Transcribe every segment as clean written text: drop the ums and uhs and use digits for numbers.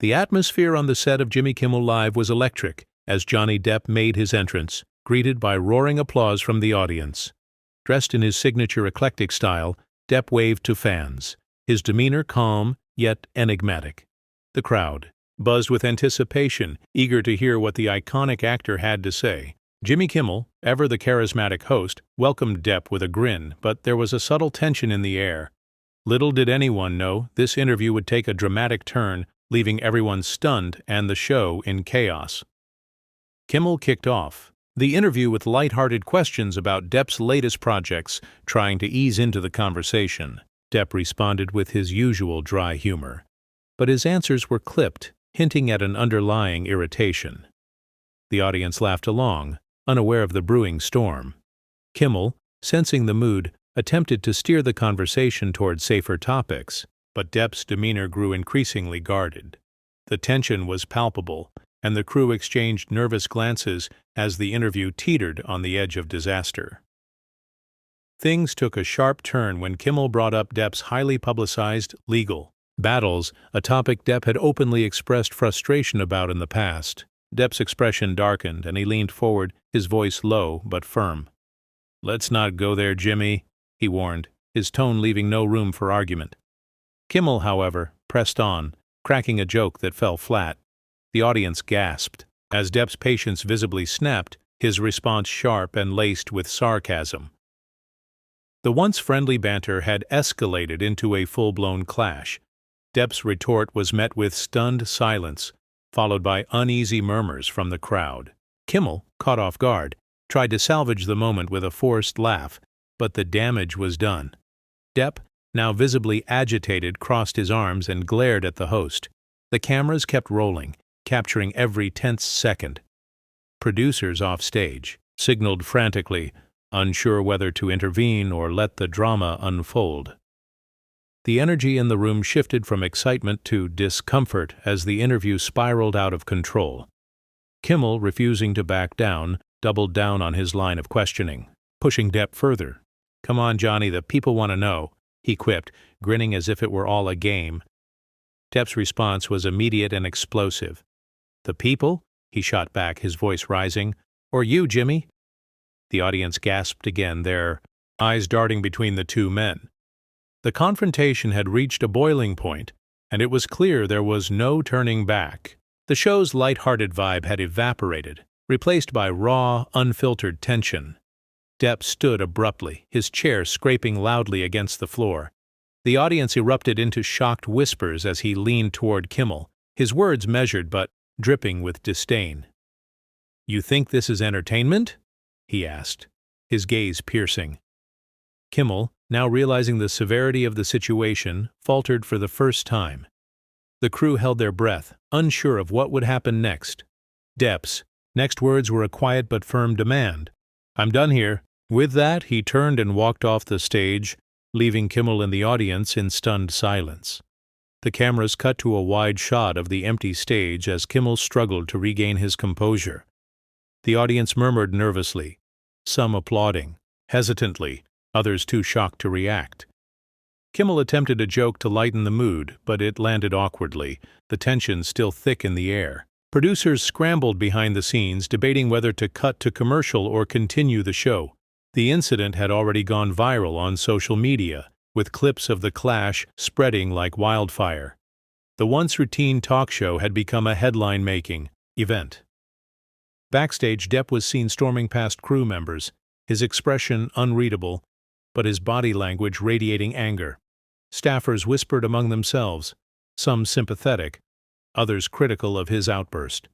The atmosphere on the set of Jimmy Kimmel Live was electric as Johnny Depp made his entrance, greeted by roaring applause from the audience. Dressed in his signature eclectic style, Depp waved to fans, his demeanor calm yet enigmatic. The crowd buzzed with anticipation, eager to hear what the iconic actor had to say. Jimmy Kimmel, ever the charismatic host, welcomed Depp with a grin, but there was a subtle tension in the air. Little did anyone know this interview would take a dramatic turn, leaving everyone stunned and the show in chaos. Kimmel kicked off the interview with light-hearted questions about Depp's latest projects, trying to ease into the conversation. Depp responded with his usual dry humor, but his answers were clipped, hinting at an underlying irritation. The audience laughed along, unaware of the brewing storm. Kimmel, sensing the mood, attempted to steer the conversation toward safer topics, but Depp's demeanor grew increasingly guarded. The tension was palpable, and the crew exchanged nervous glances as the interview teetered on the edge of disaster. Things took a sharp turn when Kimmel brought up Depp's highly publicized legal battles, a topic Depp had openly expressed frustration about in the past. Depp's expression darkened, and he leaned forward, his voice low but firm. "Let's not go there, Jimmy," he warned, his tone leaving no room for argument. Kimmel, however, pressed on, cracking a joke that fell flat. The audience gasped. As Depp's patience visibly snapped, his response sharp and laced with sarcasm. The once friendly banter had escalated into a full-blown clash. Depp's retort was met with stunned silence, followed by uneasy murmurs from the crowd. Kimmel, caught off guard, tried to salvage the moment with a forced laugh, but the damage was done. Depp, now visibly agitated, crossed his arms and glared at the host. The cameras kept rolling, capturing every tense second. Producers off stage signaled frantically, unsure whether to intervene or let the drama unfold. The energy in the room shifted from excitement to discomfort as the interview spiraled out of control. Kimmel, refusing to back down, doubled down on his line of questioning, pushing Depp further. "Come on, Johnny, the people want to know," he quipped, grinning as if it were all a game. Depp's response was immediate and explosive. "The people?" he shot back, his voice rising. "Or you, Jimmy?" The audience gasped again, their eyes darting between the two men. The confrontation had reached a boiling point, and it was clear there was no turning back. The show's light-hearted vibe had evaporated, replaced by raw, unfiltered tension. Depp stood abruptly, his chair scraping loudly against the floor. The audience erupted into shocked whispers as he leaned toward Kimmel, his words measured but dripping with disdain. "You think this is entertainment?" he asked, his gaze piercing. Kimmel, now realizing the severity of the situation, faltered for the first time. The crew held their breath, unsure of what would happen next. Depp's next words were a quiet but firm demand. "I'm done here." With that, he turned and walked off the stage, leaving Kimmel and the audience in stunned silence. The cameras cut to a wide shot of the empty stage as Kimmel struggled to regain his composure. The audience murmured nervously, some applauding, hesitantly, others too shocked to react. Kimmel attempted a joke to lighten the mood, but it landed awkwardly, the tension still thick in the air. Producers scrambled behind the scenes, debating whether to cut to commercial or continue the show. The incident had already gone viral on social media, with clips of the clash spreading like wildfire. The once routine talk show had become a headline-making event. Backstage, Depp was seen storming past crew members, his expression unreadable, but his body language radiating anger. Staffers whispered among themselves, some sympathetic, others critical of his outburst.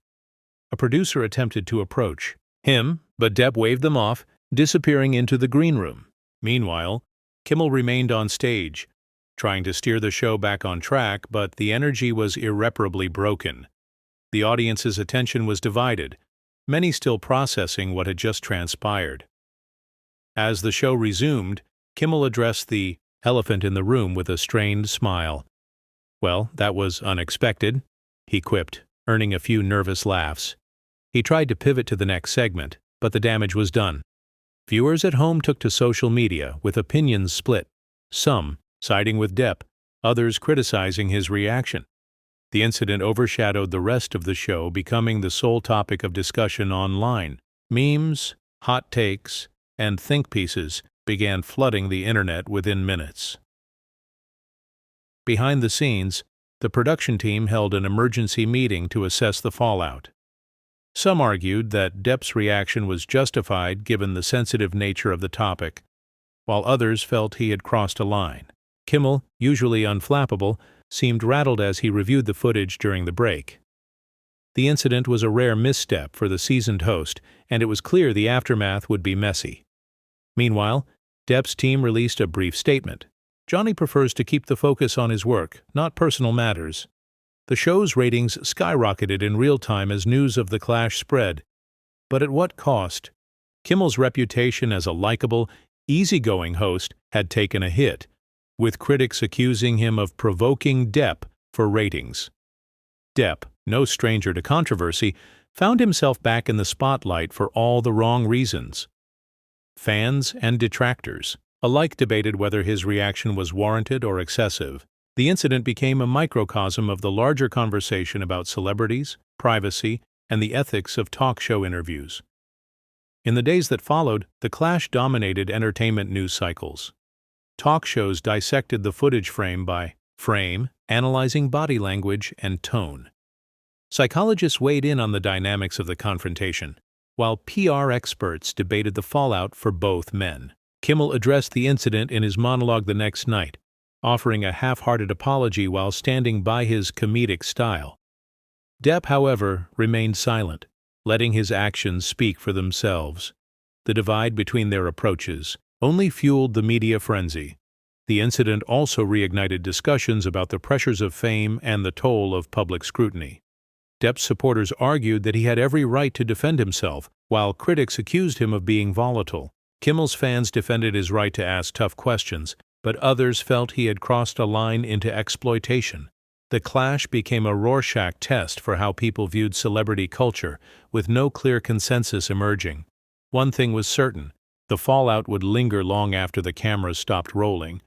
A producer attempted to approach him, but Depp waved them off, disappearing into the green room. Meanwhile, Kimmel remained on stage, trying to steer the show back on track, but the energy was irreparably broken. The audience's attention was divided, many still processing what had just transpired. As the show resumed, Kimmel addressed the elephant in the room with a strained smile. "Well, that was unexpected," he quipped, earning a few nervous laughs. He tried to pivot to the next segment, but the damage was done. Viewers at home took to social media, with opinions split, some siding with Depp, others criticizing his reaction. The incident overshadowed the rest of the show, becoming the sole topic of discussion online. Memes, hot takes, and think pieces began flooding the internet within minutes. Behind the scenes, the production team held an emergency meeting to assess the fallout. Some argued that Depp's reaction was justified given the sensitive nature of the topic, while others felt he had crossed a line. Kimmel, usually unflappable, seemed rattled as he reviewed the footage during the break. The incident was a rare misstep for the seasoned host, and it was clear the aftermath would be messy. Meanwhile, Depp's team released a brief statement. Johnny prefers to keep the focus on his work, not personal matters. The show's ratings skyrocketed in real time as news of the clash spread. But at what cost? Kimmel's reputation as a likable, easygoing host had taken a hit, with critics accusing him of provoking Depp for ratings. Depp, no stranger to controversy, found himself back in the spotlight for all the wrong reasons. Fans and detractors alike debated whether his reaction was warranted or excessive. The incident became a microcosm of the larger conversation about celebrities, privacy, and the ethics of talk show interviews. In the days that followed, the clash dominated entertainment news cycles. Talk shows dissected the footage frame by frame, analyzing body language and tone. Psychologists weighed in on the dynamics of the confrontation, while PR experts debated the fallout for both men. Kimmel addressed the incident in his monologue the next night, offering a half-hearted apology while standing by his comedic style. Depp, however, remained silent, letting his actions speak for themselves. The divide between their approaches only fueled the media frenzy. The incident also reignited discussions about the pressures of fame and the toll of public scrutiny. Depp's supporters argued that he had every right to defend himself, while critics accused him of being volatile. Kimmel's fans defended his right to ask tough questions, but others felt he had crossed a line into exploitation. The clash became a Rorschach test for how people viewed celebrity culture, with no clear consensus emerging. One thing was certain: the fallout would linger long after the cameras stopped rolling.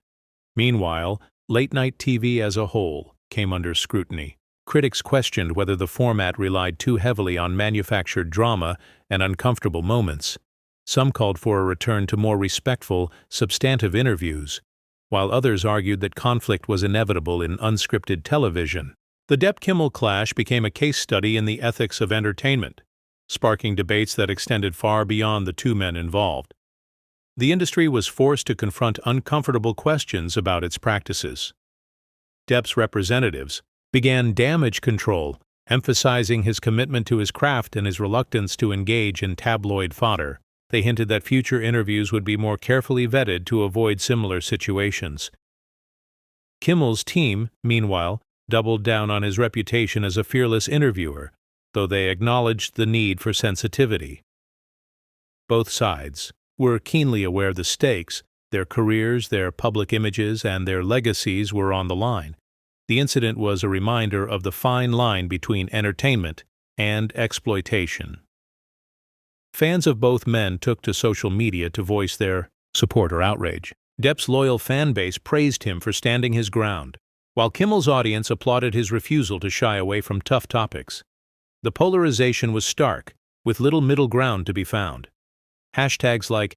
Meanwhile, late-night TV as a whole came under scrutiny. Critics questioned whether the format relied too heavily on manufactured drama and uncomfortable moments. Some called for a return to more respectful, substantive interviews, while others argued that conflict was inevitable in unscripted television. The Depp-Kimmel clash became a case study in the ethics of entertainment, sparking debates that extended far beyond the two men involved. The industry was forced to confront uncomfortable questions about its practices. Depp's representatives began damage control, emphasizing his commitment to his craft and his reluctance to engage in tabloid fodder. They hinted that future interviews would be more carefully vetted to avoid similar situations. Kimmel's team, meanwhile, doubled down on his reputation as a fearless interviewer, though they acknowledged the need for sensitivity. Both sides were keenly aware the stakes, their careers, their public images, and their legacies were on the line. The incident was a reminder of the fine line between entertainment and exploitation. Fans of both men took to social media to voice their support or outrage. Depp's loyal fan base praised him for standing his ground, while Kimmel's audience applauded his refusal to shy away from tough topics. The polarization was stark, with little middle ground to be found. Hashtags like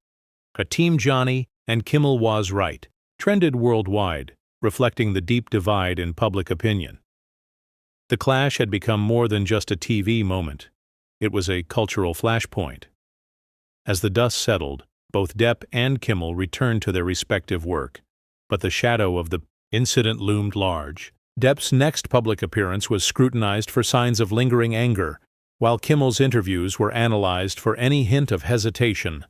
Team Johnny and Kimmel was right trended worldwide, reflecting the deep divide in public opinion. The clash had become more than just a TV moment. It was a cultural flashpoint. As the dust settled, both Depp and Kimmel returned to their respective work, but the shadow of the incident loomed large. Depp's next public appearance was scrutinized for signs of lingering anger, while Kimmel's interviews were analyzed for any hint of hesitation.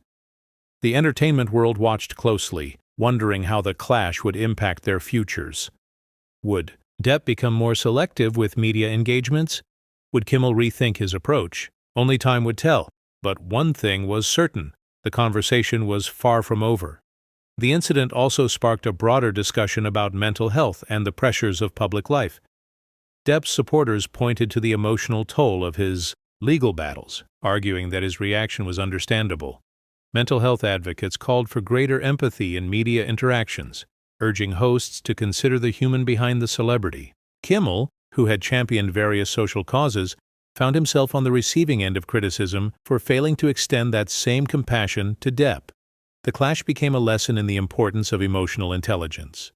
The entertainment world watched closely, wondering how the clash would impact their futures. Would Depp become more selective with media engagements? Would Kimmel rethink his approach? Only time would tell, but one thing was certain: the conversation was far from over. The incident also sparked a broader discussion about mental health and the pressures of public life. Depp's supporters pointed to the emotional toll of his legal battles, arguing that his reaction was understandable. Mental health advocates called for greater empathy in media interactions, urging hosts to consider the human behind the celebrity. Kimmel, who had championed various social causes, found himself on the receiving end of criticism for failing to extend that same compassion to Depp. The clash became a lesson in the importance of emotional intelligence.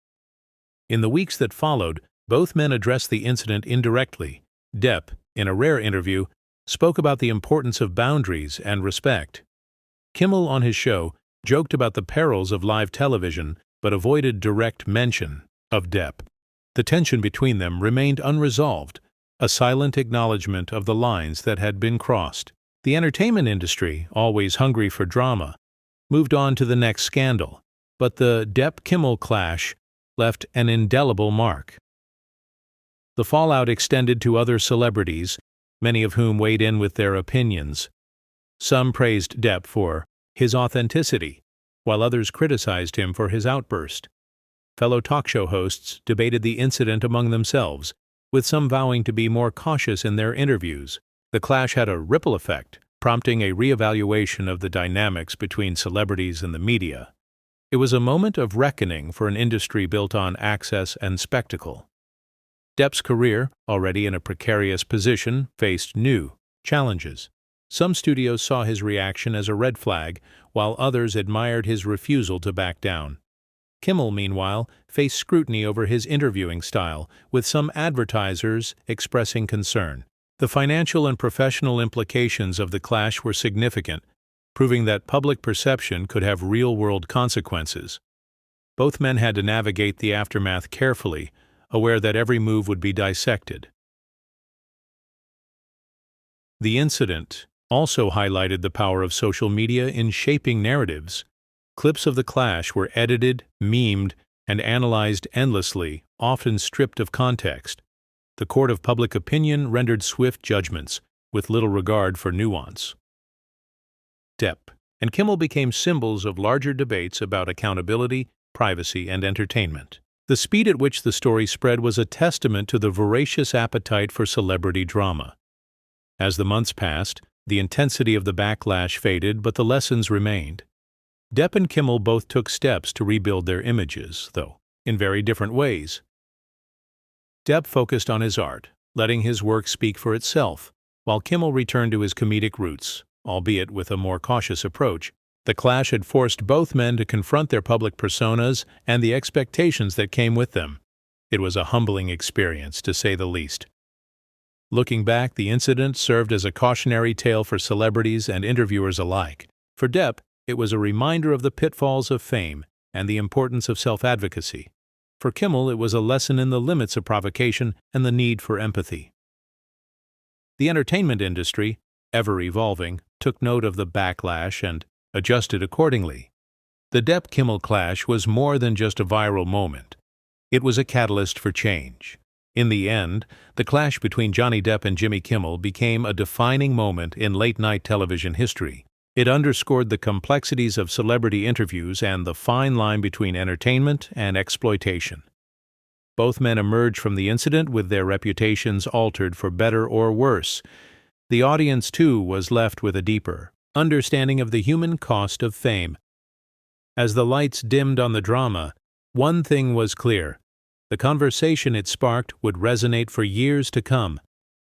In the weeks that followed, both men addressed the incident indirectly. Depp, in a rare interview, spoke about the importance of boundaries and respect. Kimmel, on his show, joked about the perils of live television but avoided direct mention of Depp. The tension between them remained unresolved, a silent acknowledgement of the lines that had been crossed. The entertainment industry, always hungry for drama, moved on to the next scandal, but the Depp-Kimmel clash left an indelible mark. The fallout extended to other celebrities, many of whom weighed in with their opinions. Some praised Depp for his authenticity, while others criticized him for his outburst. Fellow talk show hosts debated the incident among themselves, with some vowing to be more cautious in their interviews. The clash had a ripple effect, prompting a reevaluation of the dynamics between celebrities and the media. It was a moment of reckoning for an industry built on access and spectacle. Depp's career, already in a precarious position, faced new challenges. Some studios saw his reaction as a red flag, while others admired his refusal to back down. Kimmel, meanwhile, faced scrutiny over his interviewing style, with some advertisers expressing concern. The financial and professional implications of the clash were significant, proving that public perception could have real-world consequences. Both men had to navigate the aftermath carefully, aware that every move would be dissected. The incident also highlighted the power of social media in shaping narratives. Clips of the clash were edited, memed, and analyzed endlessly, often stripped of context. The court of public opinion rendered swift judgments, with little regard for nuance. Depp and Kimmel became symbols of larger debates about accountability, privacy, and entertainment. The speed at which the story spread was a testament to the voracious appetite for celebrity drama. As the months passed, the intensity of the backlash faded, but the lessons remained. Depp and Kimmel both took steps to rebuild their images, though in very different ways. Depp focused on his art, letting his work speak for itself, while Kimmel returned to his comedic roots, albeit with a more cautious approach. The clash had forced both men to confront their public personas and the expectations that came with them. It was a humbling experience, to say the least. Looking back, the incident served as a cautionary tale for celebrities and interviewers alike. For Depp, it was a reminder of the pitfalls of fame and the importance of self-advocacy. For Kimmel, it was a lesson in the limits of provocation and the need for empathy. The entertainment industry, ever evolving, took note of the backlash and adjusted accordingly. The Depp-Kimmel clash was more than just a viral moment. It was a catalyst for change. In the end, the clash between Johnny Depp and Jimmy Kimmel became a defining moment in late-night television history. It underscored the complexities of celebrity interviews and the fine line between entertainment and exploitation. Both men emerged from the incident with their reputations altered for better or worse. The audience, too, was left with a deeper understanding of the human cost of fame. As the lights dimmed on the drama, one thing was clear: the conversation it sparked would resonate for years to come.